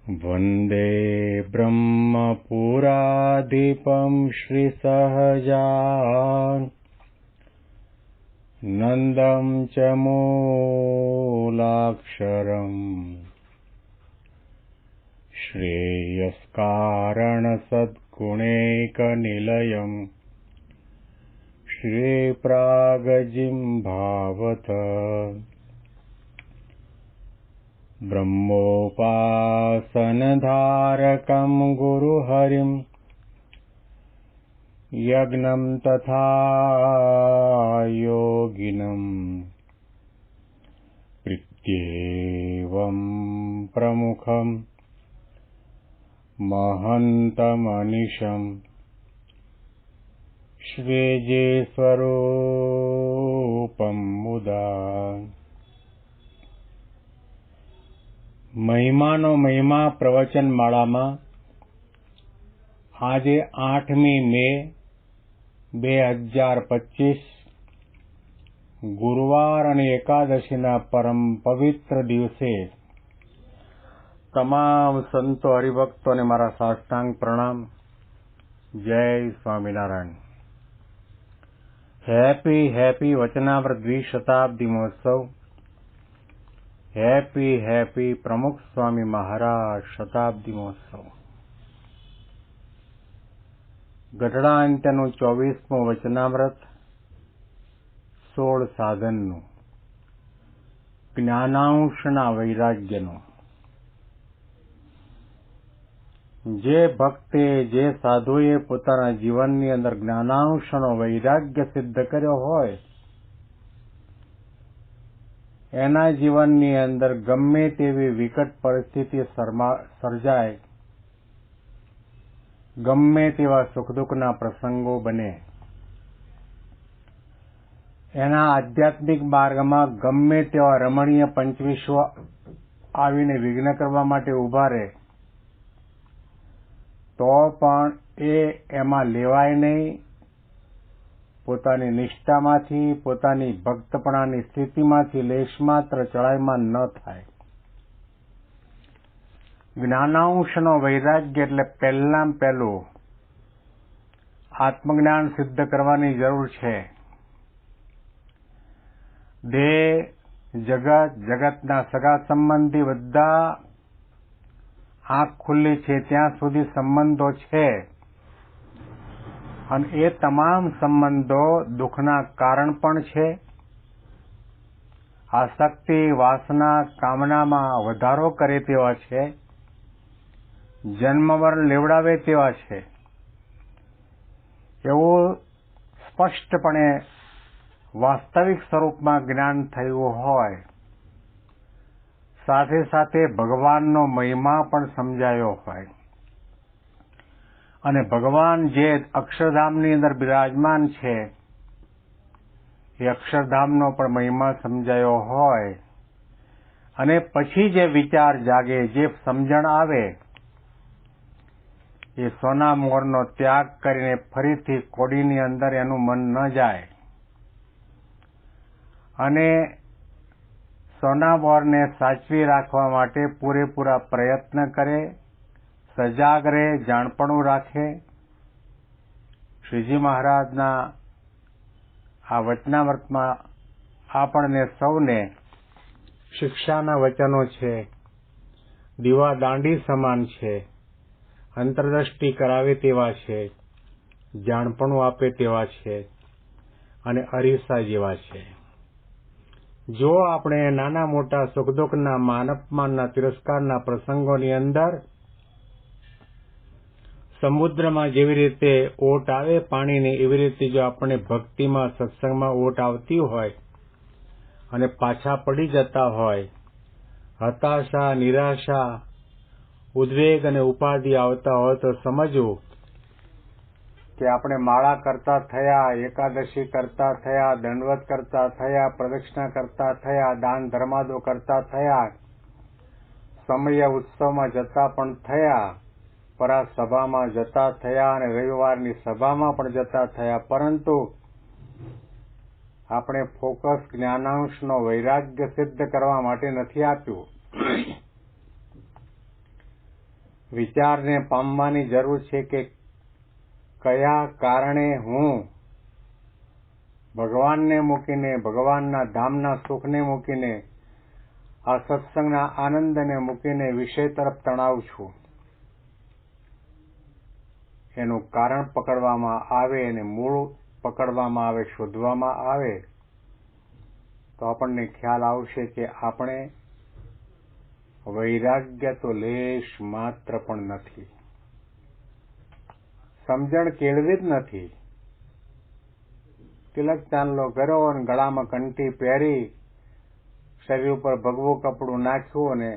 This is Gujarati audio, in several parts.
वन्दे ब्रह्मपुराधिपं श्रीसहजानन्दं च मूलाक्षरम् श्रेयस्कारणसद्गुणैकनिलयम् श्रीप्रागजिह्वावत ब्रह्मोपासनधारकं गुरुहरिं यज्ञं तथा योगिनं प्रीत्येवं प्रमुखं महन्तमनिशं श्वेजे स्वरूपं मुदा મહિમાનો મહિમા પ્રવચન માળામાં આજે 8મી મે 2025 ગુરુવાર અને એકાદશીના પરમ પવિત્ર દિવસે તમામ સંતો હરિભક્તોને મારા સાષ્ટાંગ પ્રણામ. જય સ્વામિનારાયણ. હેપી વચનામૃત દ્વિશતાબ્દી મહોત્સવ. હેપી પ્રમુખ સ્વામી મહારાજ શતાબ્દી મહોત્સવ. ગઢડા અંત્યનું 24મું વચનામૃત 16 સાધનનું જ્ઞાનાંશના વૈરાગ્યનું. જે ભક્તે જે સાધુએ પોતાના જીવનની અંદર જ્ઞાનાંશનો વૈરાગ્ય સિદ્ધ કર્યો હોય એના જીવનની અંદર ગમે તેવી વિકટ પરિસ્થિતિ સર્જાય, ગમે તેવા સુખ દુઃખના પ્રસંગો બને, એના આધ્યાત્મિક માર્ગમાં ગમે તેવા રમણીય પંચવિશ્વ આવીને વિઘ્ન કરવા માટે ઉભા રહે તો પણ એમાં લેવાય નહીં. પોતાની નિષ્ઠામાંથી, પોતાની ભક્તપણાની સ્થિતિમાંથી લેશમાત્ર ચડાઈમાં ન થાય. જ્ઞાનાંશનો વૈરાગ્ય એટલે પહેલાં પહેલું આત્મજ્ઞાન સિદ્ધ કરવાની જરૂર છે. દેહ, જગતના સગા સંબંધી બધા આંખ ખુલ્લી છે ત્યાં સુધી સંબંધો છે અને એ તમામ સંબંધો દુઃખના કારણ પણ છે. આસક્તિ, વાસના, કામનામાં વધારો કરે તેવા છે. જન્મમરણ લેવડાવે તેવા છે. એવું સ્પષ્ટપણે વાસ્તવિક સ્વરૂપમાં જ્ઞાન થયું હોય, સાથે સાથે ભગવાનનો મહિમા પણ સમજાયો હોય અને ભગવાન જે અક્ષરધામની અંદર બિરાજમાન છે એ અક્ષરધામનો પણ મહિમા સમજાયો હોય અને પછી જે વિચાર જાગે, જે સમજણ આવે એ સોના મોરનો ત્યાગ કરીને ફરીથી કોડીની અંદર એનું મન ન જાય અને સોના મોરને સાચવી રાખવા માટે પૂરેપૂરા પ્રયત્ન કરે, સજાગ રહે, જાણપણું રાખે. શ્રીજી મહારાજના આ વચનામૃતમાં આપણને સૌને શિક્ષાના વચનો છે. દીવા દાંડી સમાન છે. અંતરદ્રષ્ટિ કરાવે તેવા છે, જાણપણું આપે તેવા છે અને અરીસા જેવા છે. જો આપણે નાના મોટા સુખ દુઃખના, માન અપમાનના, તિરસ્કારના પ્રસંગોની અંદર સમુદ્રમાં જેવી રીતે ઓટ આવે પાણીની, એવી રીતે જો આપણે ભક્તિમાં, સત્સંગમાં ઓટ આવતી હોય અને પાછા પડી જતા હોય, હતાશા, નિરાશા, ઉદ્વેગ અને ઉપાધિ આવતા હોય તો સમજવું કે આપણે માળા કરતા થયા, એકાદશી કરતા થયા, દંડવત કરતા થયા, પ્રદક્ષિણા કરતા થયા, દાન ધર્માદો કરતા થયા, સમય ઉત્સવમાં જતા પણ થયા, પરા સભામાં જતા થયા અને રવિવારની સભામાં પણ જતા થયા, પરંતુ આપણે ફોકસ જ્ઞાનાંશનો વૈરાગ્ય સિદ્ધ કરવા માટે નથી આપ્યું. વિચારને પામવાની જરૂર છે કે કયા કારણે હું ભગવાનને મૂકીને, ભગવાનના ધામના સુખને મૂકીને, આ સત્સંગના આનંદને મૂકીને વિષય તરફ તણાવ છું. એનું કારણ પકડવામાં આવે અને મૂળ પકડવામાં આવે, શોધવામાં આવે, તો આપણને ખ્યાલ આવશે કે આપણે વૈરાગ્ય તો લેશ માત્ર પણ નથી, સમજણ કેળવી જ નથી. તિલક ચાંદલો કર્યો અને ગળામાં કંઠી પહેરી, શરીર ઉપર ભગવું કપડું નાખ્યું અને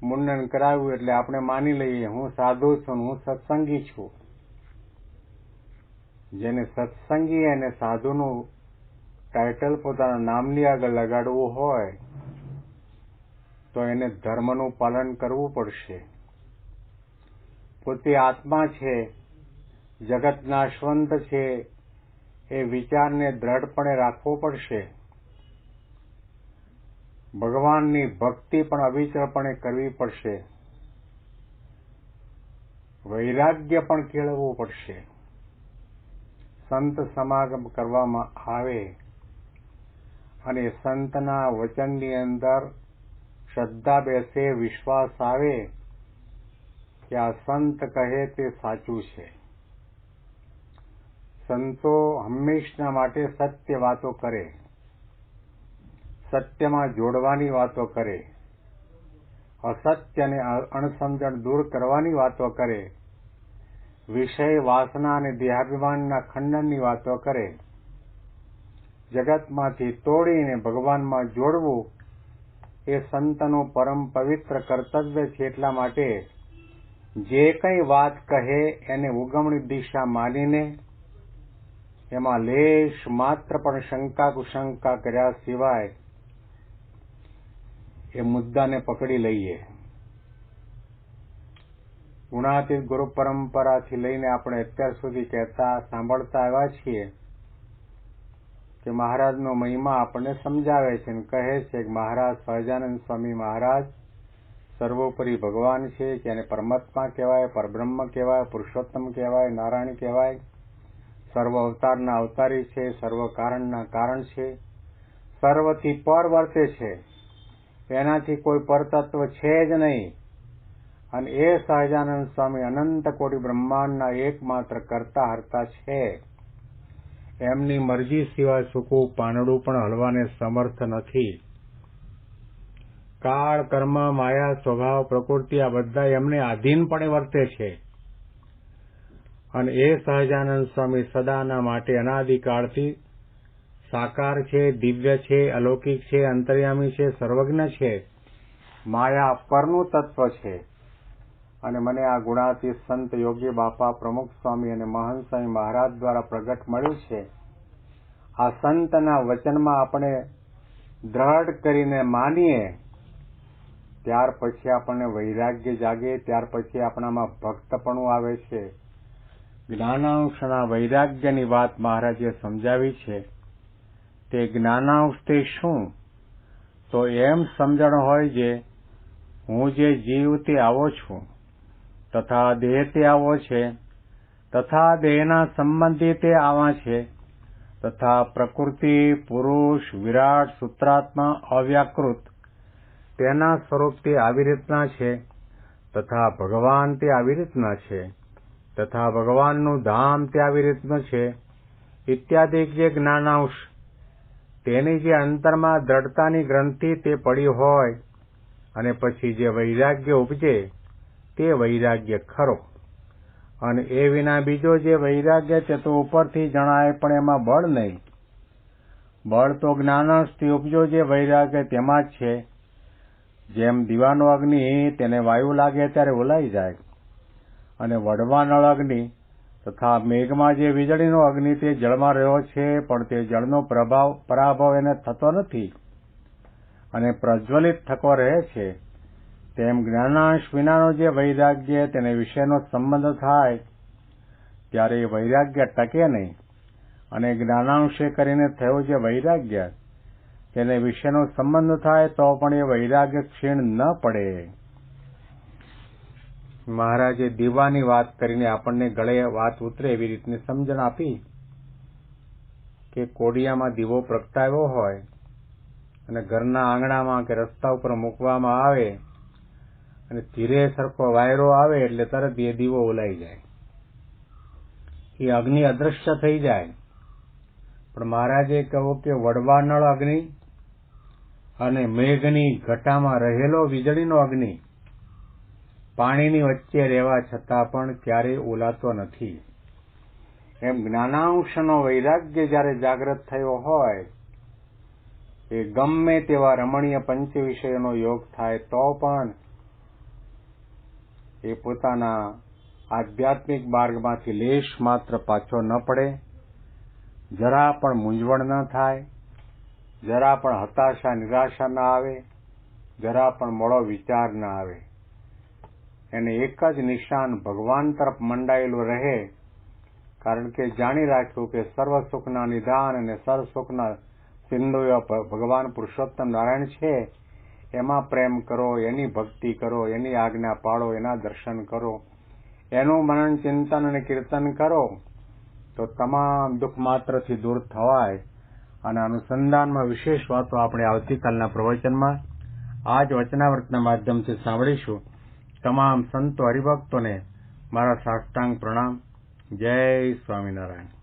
મુંડન કરાવ્યું એટલે આપણે માની લઈએ હું સાધુ છું, હું સત્સંગી છું. જેને સત્સંગી અને સાધુનું ટાઇટલ પોતાના નામની આગળ લગાડવું હોય તો એને ધર્મનું પાલન કરવું પડશે. પોતે આત્મા છે, જગત નાશવંત છે, એ વિચારને દ્રઢપણે રાખવો પડશે. ભગવાનની ભક્તિ પણ અવિચળપણે કરવી પડશે. વૈરાગ્ય પણ કેળવવું પડશે. સંત સમાગમ કરવામાં આવે અને સંતના વચનની અંદર શ્રદ્ધા બેસે, વિશ્વાસ આવે કે આ સંત કહે તે સાચું છે. સંતો હંમેશના માટે સત્ય વાતો કરે, સત્યમાં જોડવાની વાતો કરે, અસત્ય અને અણસમજણ દૂર કરવાની વાતો કરે, વિષય વાસના અને દેહાભિમાનના ખંડનની વાતો કરે. જગતમાંથી તોડીને ભગવાનમાં જોડવું એ સંતનું પરમ પવિત્ર કર્તવ્ય છે. એટલા માટે જે કંઈ વાત કહે એને ઉગમણી દિશા માનીને એમાં લેશ માત્ર પણ શંકા કુશંકા કર્યા સિવાય એ મુદ્દાને પકડી લઈએ. ગુણાતીત ગુરુ પરંપરાથી લઈને આપણે અત્યાર સુધી કહેતા સાંભળતા આવ્યા છીએ કે મહારાજનો મહિમા આપણને સમજાવે છે અને કહે છે કે મહારાજ સહજાનંદ સ્વામી મહારાજ સર્વોપરી ભગવાન છે, કે એને પરમાત્મા કહેવાય, પરબ્રહ્મ કહેવાય, પુરુષોત્તમ કહેવાય, નારાયણ કહેવાય, સર્વ અવતારના અવતારી છે, સર્વ કારણના કારણ છે, સર્વથી પર વર્તે છે, એનાથી કોઈ પરતત્વ છે જ નહીં. અને એ સહજાનંદ સ્વામી અનંત કોટી બ્રહ્માંડના એકમાત્ર કરતા હરતા છે. એમની મરજી સિવાય સૂકું પાંદડું પણ હલવાને સમર્થ નથી. કાળ, કર્મ, માયા, સ્વભાવ, પ્રકૃતિ આ બધા એમને આધીનપણે વર્તે છે. અને એ સહજાનંદ સ્વામી સદાના માટે અનાદિકાળથી સાકાર છે, દિવ્ય છે, અલૌકિક છે, અંતર્યામી છે, સર્વજ્ઞ છે, માયા પરનું તત્વ છે. અને મને આ ગુણાતીત સંત યોગી બાપા પ્રમુખ સ્વામી અને મહંત સ્વામી મહારાજ દ્વારા પ્રગટ મળ્યું છે. આ સંતના વચનમાં આપણે દ્રઢ કરીને માનીએ ત્યાર પછી આપણને વૈરાગ્ય જાગે, ત્યાર પછી આપણામાં ભક્તપણું આવે છે. જ્ઞાનાંશના વૈરાગ્યની વાત મહારાજે સમજાવી છે. તે જ્ઞાનાંશ તે શું? તો એમ સમજણ હોય જે હું જે જીવ તે આવો છું, તથા દેહ તે આવો છે, તથા દેહના સંબંધી તે આવા છે, તથા પ્રકૃતિ, પુરુષ, વિરાટ, સૂત્રાત્મા, અવ્યાકૃત તેના સ્વરૂપ તે આવી રીતના છે, તથા ભગવાન તે આવી રીતના છે, તથા ભગવાનનું ધામ તે આવી રીતનું છે, ઇત્યાદિ જે જ્ઞાનાંશ તેની જે અંતરમાં દ્રઢતાની ગ્રંથિ તે પડી હોય અને પછી જે વૈરાગ્ય ઉપજે તે વૈરાગ્ય ખરો. અને એ વિના બીજો જે વૈરાગ્ય છે તો ઉપરથી જણાય પણ એમાં બળ નહીં. બળ તો જ્ઞાનાંશથી ઉપજો જે વૈરાગ્ય તેમાં જ છે. જેમ દીવાનો અગ્નિ તેને વાયુ લાગે ત્યારે ઓલાઈ જાય, અને વડવા નળ અગ્નિ તથા મેઘમાં જે વીજળીનો અગ્નિ તે જળમાં રહ્યો છે પણ તે જળનો પરાભવ એને થતો નથી અને પ્રજ્વલિત થકો રહે છે. તેમ જ્ઞાનાંશ વિનાનો જે વૈરાગ્ય તેને વિષયનો સંબંધ થાય ત્યારે એ વૈરાગ્ય ટકે નહીં. અને જ્ઞાનાંશે કરીને થયો જે વૈરાગ્ય તેને વિષયનો સંબંધ થાય તો પણ એ વૈરાગ્ય ક્ષીણ ન પડે. મહારાજે દીવાની વાત કરીને આપણને ગળે વાત ઉતરે એવી રીતની સમજણ આપી કે કોડિયામાં દીવો પ્રગટાવ્યો હોય અને ઘરના આંગણામાં કે રસ્તા ઉપર મૂકવામાં આવે અને ધીરે સરખો વાયરો આવે એટલે તરત એ દીવો ઓલાઈ જાય, એ અગ્નિ અદ્રશ્ય થઈ જાય. પણ મહારાજે કહ્યું કે વડવાનળ અગ્નિ અને મેઘની ઘટામાં રહેલો વીજળીનો અગ્નિ પાણીની વચ્ચે રહેવા છતાં પણ ક્યારેય ઓલાતો નથી. એમ જ્ઞાનાંશનો વૈરાગ્ય જ્યારે જાગ્રત થયો હોય એ ગમે તેવા રમણીય પંચ વિષયોનો યોગ થાય તો પણ એ પોતાના આધ્યાત્મિક માર્ગમાંથી લેશ માત્ર પાછો ન પડે, જરા પણ મૂંઝવણ ન થાય, જરા પણ હતાશા નિરાશા ન આવે, જરા પણ મોડો વિચાર ન આવે. એને એક જ નિશાન ભગવાન તરફ મંડાયેલું રહે, કારણ કે જાણી રાખ્યું કે સર્વ સુખના નિધાન અને સર્વ સુખના સિંધુ ભગવાન પુરુષોત્તમ નારાયણ છે. એમાં પ્રેમ કરો, એની ભક્તિ કરો, એની આજ્ઞા પાળો, એના દર્શન કરો, એનું મનન ચિંતન અને કીર્તન કરો તો તમામ દુઃખ માત્રથી દૂર થવાય. અને અનુસંધાનમાં વિશેષ વાતો આપણે આવતીકાલના પ્રવચનમાં આ જ વચનાવૃતના માધ્યમથી સાંભળીશું. તમામ સંતો હરિભક્તોને મારા સાષ્ટાંગ પ્રણામ. જય સ્વામિનારાયણ.